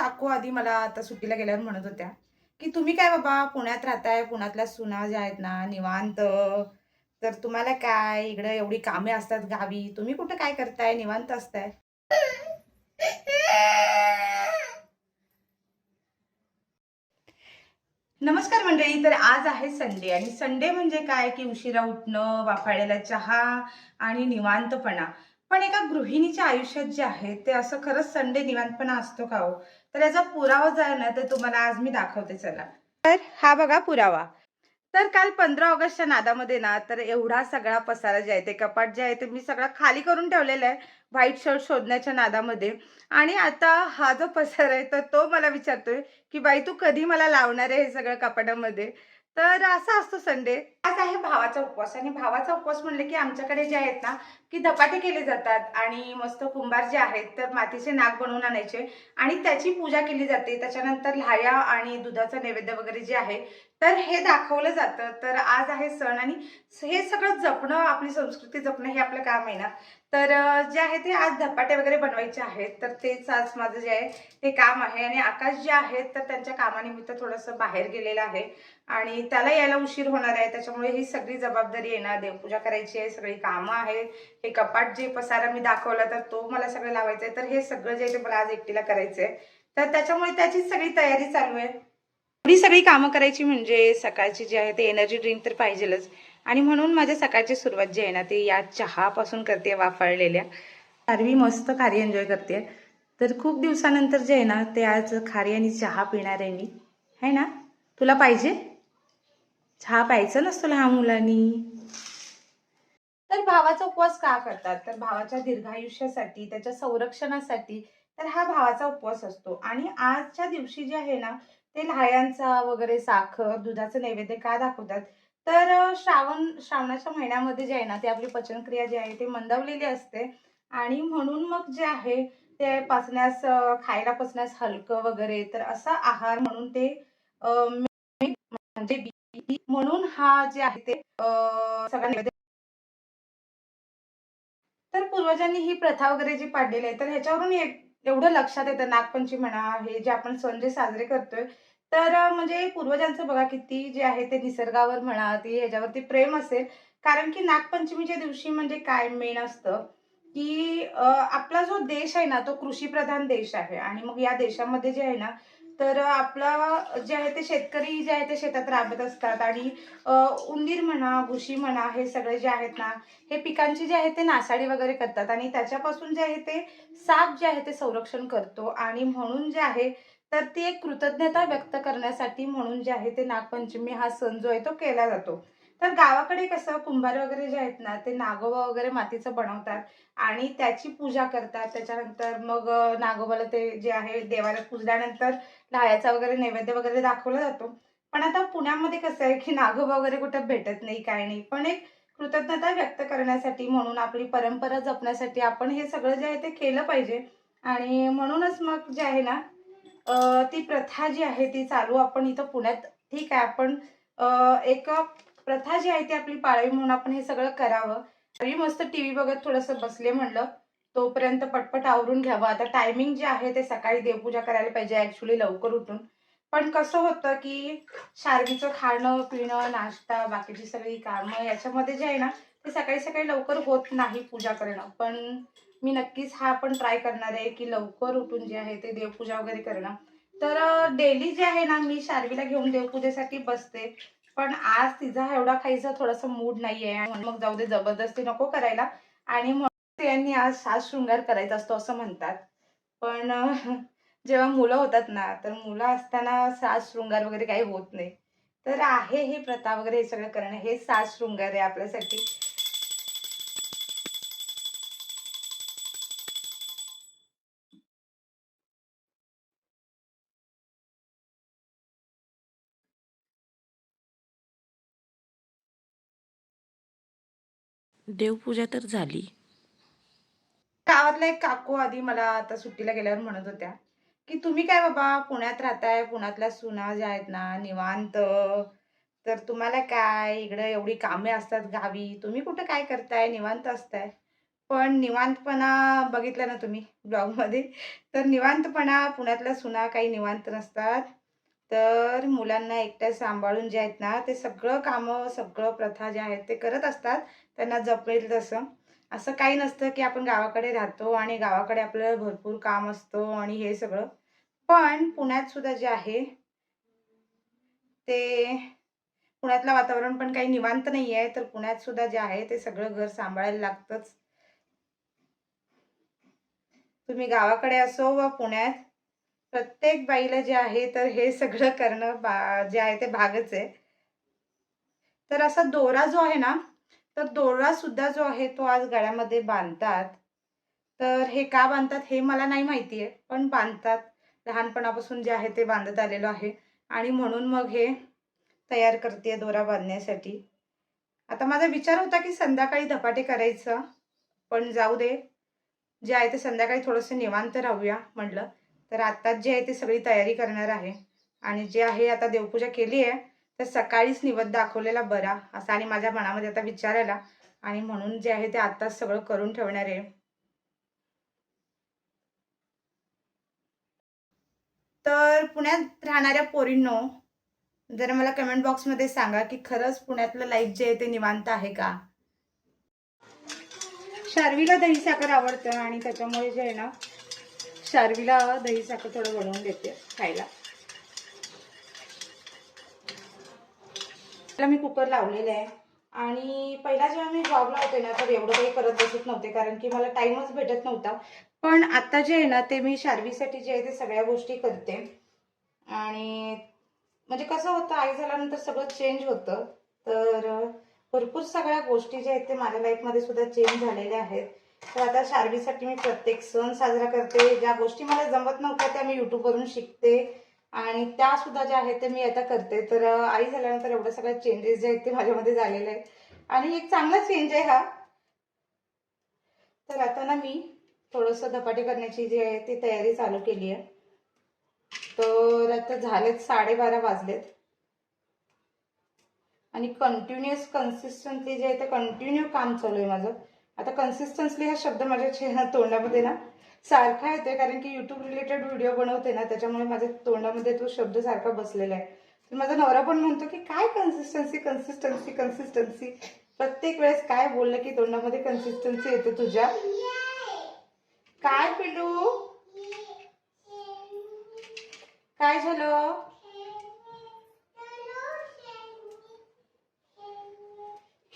काकू आधी मला आता सुट्टीला गेल्यावर म्हणत होत्या, की "तुम्ही काय बाबा पुण्यात राहताय, पुण्यातल्या सुना ज्या आहेत ना निवांत, तर तुम्हाला काय इकडं एवढी कामे असतात गावी, तुम्ही कुठं काय करताय, निवांत असताय." नमस्कार मंडळी. तर आज आहे संडे आणि संडे म्हणजे काय, की उशिरा उठणं, वाफाळलेला चहा आणि निवांतपणा. पण एका गृहिणीच्या आयुष्यात जे आहे, ते असं खरंच संडे निवांतपणा असतो का हो? तर याचा पुरावा जो आहे ना, ते तुम्हाला आज मी दाखवते चला. तर हा बघा पुरावा. तर काल 15 ऑगस्टच्या नादामध्ये ना, तर एवढा सगळा पसारा जे आहे, ते कपाट जे आहे, ते मी सगळं खाली करून ठेवलेलं आहे, व्हाईट शर्ट शोधण्याच्या नादामध्ये. आणि आता हा जो पसारा आहे, तर तो मला विचारतोय, की "बाई तू कधी मला लावणार आहे हे सगळं कपाटामध्ये?" तर असा असतो संडे. आज आहे भावाचा उपवास आणि भावाचा उपवास म्हणले, की आमच्याकडे जे आहेत ना, की धपाटे केले जातात आणि मस्त कुंभार जे आहेत, तर मातीचे नाग बनवून आणायचे आणि त्याची पूजा केली जाते. त्याच्यानंतर लाह्या आणि दुधाचा नैवेद्य वगैरे जे आहे, तर हे दाखवलं जातं. तर आज आहे सण आणि हे सगळं जपणं, आपली संस्कृती जपणं हे आपलं काम आहे ना. तर जे आहे ते आज धपाटे वगैरे बनवायचे आहेत. तर तेच आज माझं जे आहे ते काम आहे आणि आकाश जे आहेत तर त्यांच्या कामानिमित्त थोडंसं बाहेर गेलेलं आहे आणि त्याला यायला उशीर होणार आहे. त्याच्यामुळे ही सगळी जबाबदारी आहे ना, देवपूजा करायची आहे, सगळी कामं आहेत. हे कपाट जे पसारा मी दाखवला तर तो मला सगळं लावायचं आहे. तर हे सगळं जे आहे ते मला आज एकटीला करायचं आहे. तर त्याच्यामुळे त्याचीच सगळी तयारी चालू आहे. एवढी सगळी कामं करायची म्हणजे सकाळची जी आहे ते एनर्जी ड्रिंक तर पाहिजेलच आणि म्हणून माझ्या सकाळची सुरुवात जी आहे ना ती या चहापासून करते वाफाळलेल्या. खारी मस्त खारी एन्जॉय करते. तर खूप दिवसानंतर जे आहे ना ते आज खारी आणि चहा पिणार आहे मी. आहे ना? तुला पाहिजे? चहा प्यायचं नसतो लहान मुलांनी. तर भावाचा उपवास का करतात? तर भावाच्या दीर्घायुष्यासाठी, त्याच्या संरक्षणासाठी तर हा भावाचा उपवास असतो. आणि आजच्या दिवशी जे आहे ना, ते लाह्यांचा वगैरे साखर, दुधाचं नैवेद्य का दाखवतात? तर श्रावणाच्या महिन्यामध्ये जे आहे ना, ते आपली पचनक्रिया जी आहे, ती मंदावलेली असते आणि म्हणून मग जे आहे, ते पचण्यास खायला पचण्यास हलकं वगैरे, तर असा आहार म्हणून ते म्हणजे म्हणून हा जे आहे ते सगळा नैवेद्य. तर पूर्वजांनी ही प्रथा वगैरे जी पाडलेली आहे, तर ह्याच्यावरून एवढं लक्षात येतं नागपंचमी म्हणा, हे जे आपण सण जे साजरे करतोय, तर म्हणजे पूर्वजांचं बघा किती जे आहे ते निसर्गावर म्हणा, ते ह्याच्यावरती प्रेम असेल. कारण की नागपंचमीच्या दिवशी म्हणजे काय मेन असतं, की आपला जो देश आहे ना, तो कृषीप्रधान देश आहे आणि मग या देशामध्ये जे आहे ना, तर आपला जे आहे ते शेतकरी जे आहे ते शेतात राबत असतात आणि अ, उंदीर म्हणा, घुशी म्हणा, हे सगळे जे आहेत ना, हे पिकांची जे आहे ते नासाडी वगैरे करतात आणि त्याच्यापासून जे आहे ते साप जे आहे ते संरक्षण करतो आणि म्हणून जे आहे तर ती एक कृतज्ञता व्यक्त करण्यासाठी म्हणून जे आहे ते नागपंचमी हा सण जो आहे तो केला जातो. तर गावाकडे कसं कुंभार वगैरे जे आहेत ना ते नागोबा वगैरे मातीचं बनवतात आणि त्याची पूजा करतात. त्याच्यानंतर मग नागोबाला ते जे आहे देवाला पुजल्यानंतर लाह्याचा वगैरे नैवेद्य वगैरे दाखवला जातो. पण आता पुण्यामध्ये कसं आहे की नागोबा वगैरे कुठं भेटत नाही, काही नाही. पण एक कृतज्ञता व्यक्त करण्यासाठी म्हणून आपली परंपरा जपण्यासाठी आपण हे सगळं जे आहे ते केलं पाहिजे आणि म्हणूनच मग जे आहे ना ती प्रथा जी आहे ती चालू आपण इथं पुण्यात ठीक आहे आपण एक प्रथा जी आहे ती आपली पाळावी म्हणून आपण हे सगळं करावं. तरी मस्त टीव्ही बघत थोडंसं बसले म्हणलं, तोपर्यंत पटपट आवरून घ्यावं. आता टायमिंग जे आहे ते सकाळी देवपूजा करायला पाहिजे ॲक्चुअली लवकर उठून. पण कसं होतं, की शार्वीचं खाणं-पिणं, नाश्ता, बाकीची सगळी कामं याच्यामध्ये जे आहे ना, ते सकाळी-सकाळी लवकर होत नाही पूजा करणं. पण मी नक्कीच हा पण ट्राय करणार आहे, की लवकर उठून जे आहे ते देवपूजा वगैरे करणं. तर डेली जे आहे ना, मी शार्वीला घेऊन देवपूजेसाठी बसते. पण आज तिचा एवढा काहीसा थोडासा मूड नाहीये आणि मग जाऊ दे जबरदस्ती नको करायला आणि म्हणून स्त्रियांनी आज साज-शृंगार करायचा असतो असं म्हणतात. पण जेव्हा मुलं होतात ना, तर मुलं असताना साज-शृंगार वगैरे काही होत नाही. तर आहे ही प्रथा वगैरे हे सगळं करणं, हे साज-शृंगार आहे आपल्यासाठी. देवपूजा तर झाली. गावातल्या एक काकू आधी मला आता सुट्टीला गेल्यावर म्हणत होत्या, की "तुम्ही काय बाबा पुण्यात राहताय, पुण्यातल्या सुना ज्या आहेत ना निवांत, तर तुम्हाला काय इकडं एवढी कामे असतात गावी, तुम्ही कुठं काय करताय, निवांत असताय." पण निवांतपणा बघितला ना तुम्ही ब्लॉगमध्ये, तर निवांतपणा पुण्यातल्या सुना काही निवांत नसतात. तर मुलांना एकट्या सांभाळून जे आहेत ना, ते सगळं कामं, सगळं प्रथा ज्या आहेत ते करत असतात. त्यांना जमेल तसं. असं काही नसतं, की आपण गावाकडे राहतो आणि गावाकडे आपल्याला भरपूर काम असतं आणि हे सगळं. पण पुण्यात सुद्धा जे आहे, ते पुण्यातलं वातावरण पण काही निवांत नाहीये. तर पुण्यात सुद्धा जे आहे, ते सगळं घर सांभाळायला लागतंच. तुम्ही गावाकडे असो वा पुण्यात, प्रत्येक बाईला जे आहे, तर हे सगळं करणं जे आहे ते भागच आहे. तर असा दोरा जो आहे ना, तर दोरासुद्धा जो आहे तो आज गळ्यामध्ये बांधतात. तर हे का बांधतात हे मला नाही माहिती आहे, पण बांधतात. लहानपणापासून जे आहे ते बांधत आलेलो आहे आणि म्हणून मग हे तयार करते दोरा बांधण्यासाठी. आता माझा विचार होता की संध्याकाळी धपाटे करायचं, पण जाऊ दे. जे आहे ते संध्याकाळी थोडंसं निवांत राहूया म्हटलं. तर आत्ताच जे आहे ते सगळी तयारी करणार आहे आणि जे आहे आता देवपूजा केली आहे, तर सकाळीच निवेद दाखवलेला बरा असा आणि माझ्या मनामध्ये आता विचार आला आणि म्हणून जे आहे ते आत्ताच सगळं करून ठेवणार आहे. तर पुण्यात राहणाऱ्या पोरींनो, जरा मला कमेंट बॉक्समध्ये सांगा की खरंच पुण्यातलं लाईफ जे आहे ते निवांत आहे का? शार्वीला दही साखर आवडतं आणि त्याच्यामुळे जे आहे ना, शार्वीला दही साखर थोडं बनवून देते खायला. त्याला मी कुकर लावलेला आहे आणि पहिला जेव्हा मी जॉबला होते ना, तर एवढं काही करत बसत नव्हते कारण की मला टाईमच भेटत नव्हता. पण आता जे आहे ना, ते मी शार्वीसाठी जे आहे ते सगळ्या गोष्टी करते आणि म्हणजे कसं होतं, आई झाल्यानंतर सगळं चेंज होतं. तर भरपूर सगळ्या गोष्टी ज्या आहेत ते माझ्या लाईफमध्ये सुद्धा चेंज झालेल्या आहेत. तर आता शार्वीसाठी मी प्रत्येक सण साजरा करते. ज्या गोष्टी मला जमत नव्हत्या त्या मी यूट्यूबवरून शिकते आणि त्या सुद्धा ज्या आहेत ते मी आता करते. तर आई झाल्यानंतर एवढ्या सगळ्या चेंजेस जे आहेत ते माझ्यामध्ये झालेले आहेत आणि एक चांगला चेंज आहे हा. तर आता ना मी थोडंसं धपाटे करण्याची जी आहे ती तयारी चालू केली आहे. तर आता झालेत 12:30 वाजलेत आणि कंटिन्युअस कन्सिस्टन्सी जे आहे ते कंटिन्यू काम चालू आहे माझं. आता कन्सिस्टन्सली हा शब्द माझ्या तोंडामध्ये ना सारखा येतोय कारण की यूट्यूब रिलेटेड व्हिडिओ बनवते ना, त्याच्यामुळे माझ्या तोंडामध्ये तो शब्द सारखा बसलेला आहे. तर माझा नवरा पण म्हणतो की काय कन्सिस्टन्सी कन्सिस्टन्सी कन्सिस्टन्सी, प्रत्येक वेळेस काय बोललं की तोंडामध्ये कन्सिस्टन्सी येते तुझ्या. काय पिलू, काय झालं?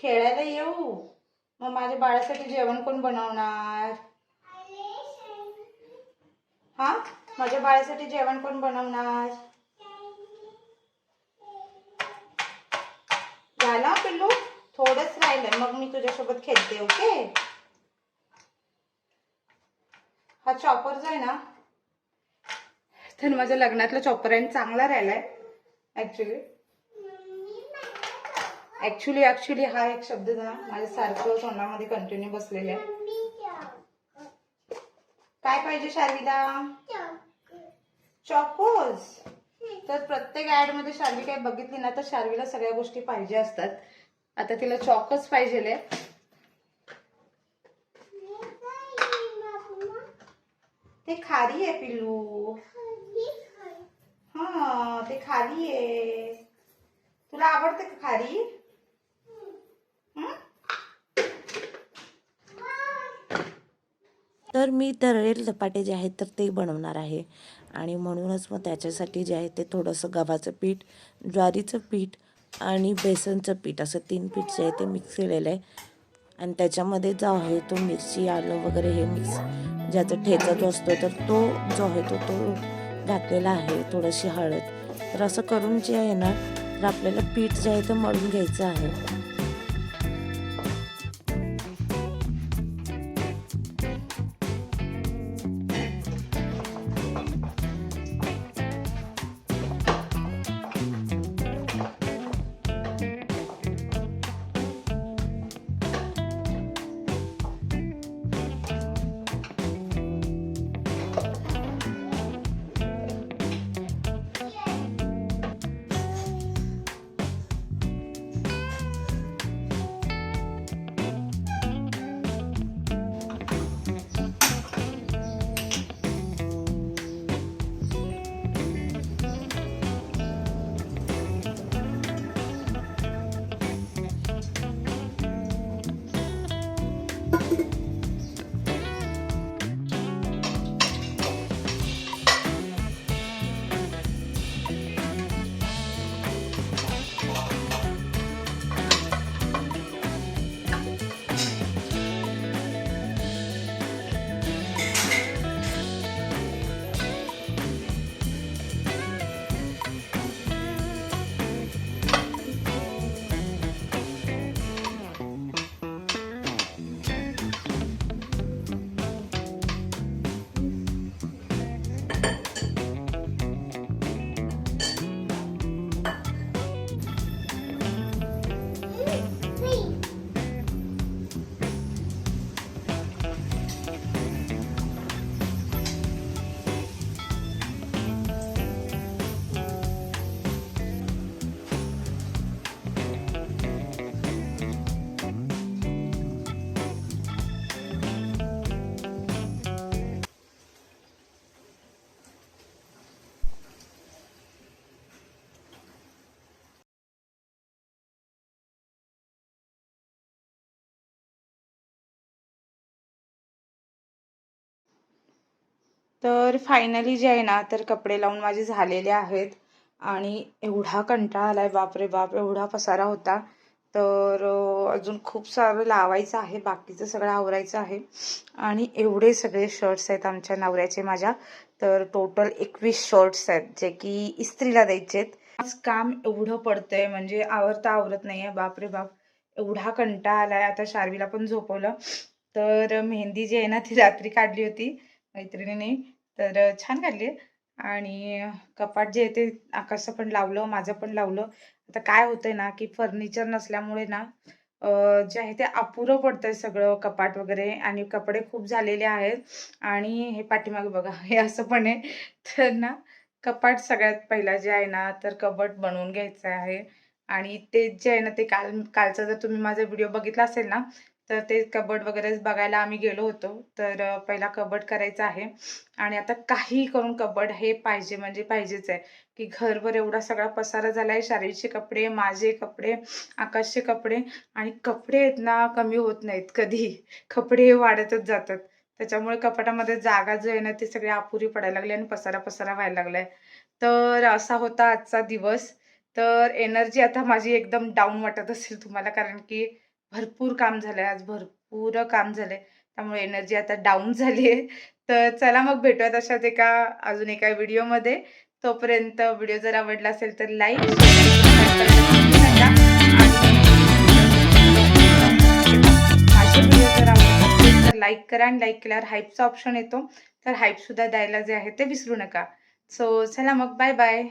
खेळायला येऊ? मग माझ्या बाळासाठी जेवण कोण बनवणार? हा, माझ्या बाळासाठी जेवण कोण बनवणार? झालं पिल्लू, थोडंच राहिलंय, मग मी तुझ्यासोबत खेळते. ओके. हा चॉपर जो आहे ना, तर माझ्या लग्नातला चॉपर आहे, चांगला राहिलाय ऍक्च्युली. ऍक्च्युली हा एक शब्द ना माझ्या सारखं तोंडामध्ये कंटिन्यू बसलेला आहे. काय पाहिजे शार्वीला? चॉकोज. तर प्रत्येक ऍड मध्ये शार्वी काय बघितली ना, तर शार्वीला सगळ्या गोष्टी पाहिजे असतात. आता तिला चॉकोज पाहिजे. ते खारी आहे पिल्लू. हा, ते खारी आहे. तुला आवडते का खारी? तर मी तळलेले धपाटे जे आहेत तर ते बनवणार आहे आणि म्हणूनच मग त्याच्यासाठी जे आहे ते थोडंसं गव्हाचं पीठ, ज्वारीचं पीठ आणि बेसनचं पीठ असं 3 पीठ जे आहे ते मिक्स केलेलं आहे आणि त्याच्यामध्ये जो आहे तो मिरची, आलं वगैरे हे मिक्स ज्याचा ठेचा जो असतो तर तो जो आहे तो घातलेला आहे, थोडीशी हळद. तर असं करून जे आहे ना, तर आपल्याला पीठ जे आहे ते मळून घ्यायचं आहे. तर फायनली जे आहे ना, तर कपडे लावून माझे झालेले आहेत आणि एवढा कंटाळा आलाय, बापरे बाप! एवढा पसारा होता. तर अजून खूप सारं लावायचं आहे, बाकीचं सगळं आवरायचं आहे आणि एवढे सगळे शर्ट्स आहेत आमच्या नवऱ्याचे माझ्या. तर टोटल 21 शर्ट्स आहेत, जे की इस्त्रीला द्यायचे आहेत. आज काम एवढं पडतंय म्हणजे आवरता आवरत नाहीये, बापरे बाप! एवढा कंटाळा आलाय. आता शार्वीला पण झोपवलं. तर मेहंदी जी आहे ना, ती रात्री काढली होती मैत्रिणीने. तर छान काढली आहे. आणि कपाट जे आहे ते आकाशचं पण लावलं, माझं पण लावलं. आता काय होतंय ना, की फर्निचर नसल्यामुळे ना, जे आहे ते अपुरं पडतंय सगळं कपाट वगैरे आणि कपडे खूप झालेले आहेत. आणि हे पाठीमागे बघा, हे असं पण आहे. तर ना, कपाट सगळ्यात पहिला जे आहे ना, तर कबर्ड बनवून घ्यायचं आहे. आणि ते जे आहे ना, ते कालचा जर तुम्ही माझा व्हिडिओ बघितला असेल ना, तर ते कबर्ड वगैरे बघायला आम्ही गेलो होतो. तर पहिला कबर्ड करायचा आहे आणि आता काहीही करून कबर्ड हे पाहिजे म्हणजे पाहिजेच आहे, की घरभर एवढा सगळा पसारा झालाय. शारीरचे कपडे, माझे कपडे, आकाशचे कपडे आणि कपडे आहेत ना, कमी होत नाहीत कधीही. कपडे हे वाढतच जातात. त्याच्यामुळे कपाटामध्ये जागा जी आहे ना, ती सगळी अपुरी पडायला लागली आणि पसारा-पसारा व्हायला लागलाय. तर असा होता आजचा दिवस. तर एनर्जी आता माझी एकदम डाऊन वाटत असेल तुम्हाला, कारण की भरपूर काम झालंय आज, भरपूर काम झालंय. त्यामुळे एनर्जी आता डाऊन झाली आहे. तर चला मग भेटूयात अशाच अजून एका व्हिडिओमध्ये. तोपर्यंत व्हिडिओ जर आवडला असेल तर लाईक, शेअर आणि सबस्क्राईब करायला विसरू नका. आणि माझे व्हिडिओ जर आवडत असतील तर लाईक करा आणि लाईक केल्यावर हाईपचा ऑप्शन येतो. तर हाईपसुद्धा द्यायला जे आहे ते विसरू नका. सो चला मग बाय बाय.